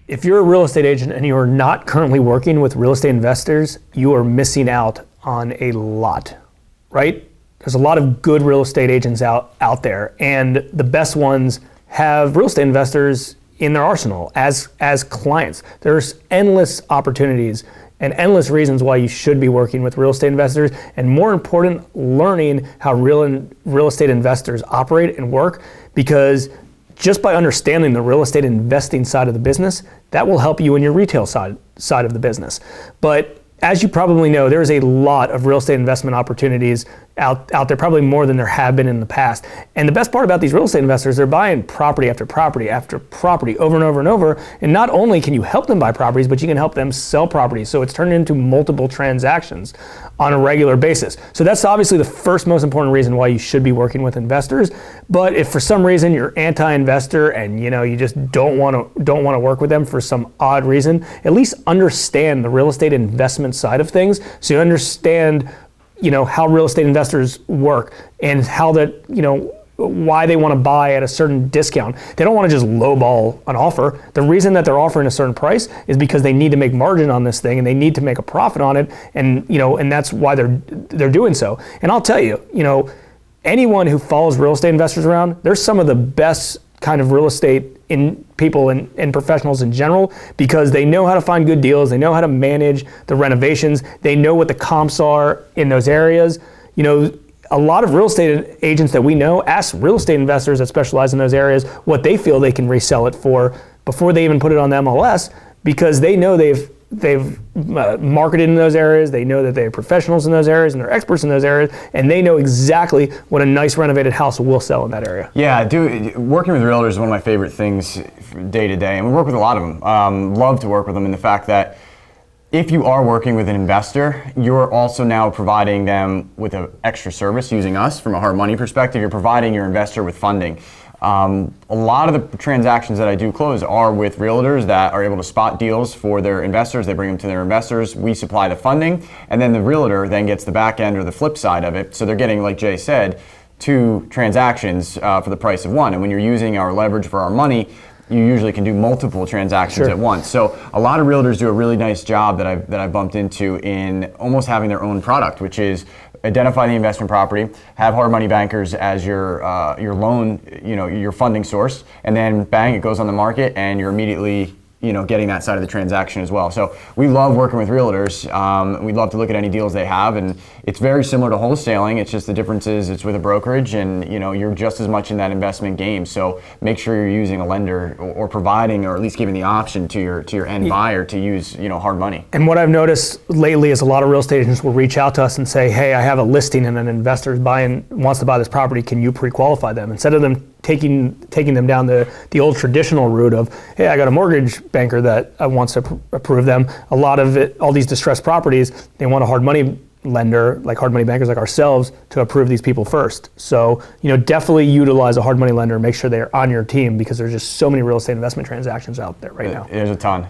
if you're a real estate agent and you are not currently working with real estate investors, you are missing out on a lot, right? There's a lot of good real estate agents out there, and the best ones have real estate investors in their arsenal as clients. There's endless opportunities and endless reasons why you should be working with real estate investors, and more important, learning how real estate investors operate and work, because just by understanding the real estate investing side of the business, that will help you in your retail side of the business. But as you probably know, there is a lot of real estate investment opportunities out there, probably more than there have been in the past. And the best part about these real estate investors, they're buying property after property after property over and over and over. And not only can you help them buy properties, but you can help them sell properties. So it's turned into multiple transactions on a regular basis. So that's obviously the first most important reason why you should be working with investors. But if for some reason you're anti-investor and you just don't want to work with them for some odd reason, at least understand the real estate investment side of things, so you understand how real estate investors work and how why they want to buy at a certain discount. They don't want to just lowball an offer. The reason that they're offering a certain price is because they need to make margin on this thing and they need to make a profit on it, and that's why they're doing so. And I'll tell you, anyone who follows real estate investors around, they're some of the best kind of real estate people and professionals in general, because they know how to find good deals, they know how to manage the renovations, they know what the comps are in those areas. A lot of real estate agents that we know ask real estate investors that specialize in those areas what they feel they can resell it for before they even put it on the MLS, because they know they've marketed in those areas, they know that they have professionals in those areas and they're experts in those areas, and they know exactly what a nice renovated house will sell in that area. Yeah, working with realtors is one of my favorite things day to day, and we work with a lot of them. Love to work with them in the fact that if you are working with an investor, you're also now providing them with an extra service using us from a hard money perspective. You're providing your investor with funding. A lot of the transactions that I do close are with realtors that are able to spot deals for their investors. They bring them to their investors. We supply the funding, and then the realtor then gets the back end or the flip side of it. So they're getting, like Jay said, 2 transactions for the price of 1. And when you're using our leverage for our money, you usually can do multiple transactions at once. So a lot of realtors do a really nice job that I've bumped into in almost having their own product, which is identify the investment property, have hard money bankers as your loan, your funding source, and then bang, it goes on the market and you're immediately getting that side of the transaction as well. So we love working with realtors. We love to look at any deals they have, and it's very similar to wholesaling. It's just the difference is it's with a brokerage, and you're just as much in that investment game. So make sure you're using a lender or providing, or at least giving the option to your end buyer to use hard money. And what I've noticed lately is a lot of real estate agents will reach out to us and say, hey, I have a listing and an investor wants to buy this property. Can you pre-qualify them? Instead of them taking them down the old traditional route of, hey, I got a mortgage banker that wants to approve them. A lot of it, all these distressed properties, they want a hard money lender, like hard money bankers like ourselves, to approve these people first. So, definitely utilize a hard money lender. Make sure they're on your team, because there's just so many real estate investment transactions out there right now. There's a ton.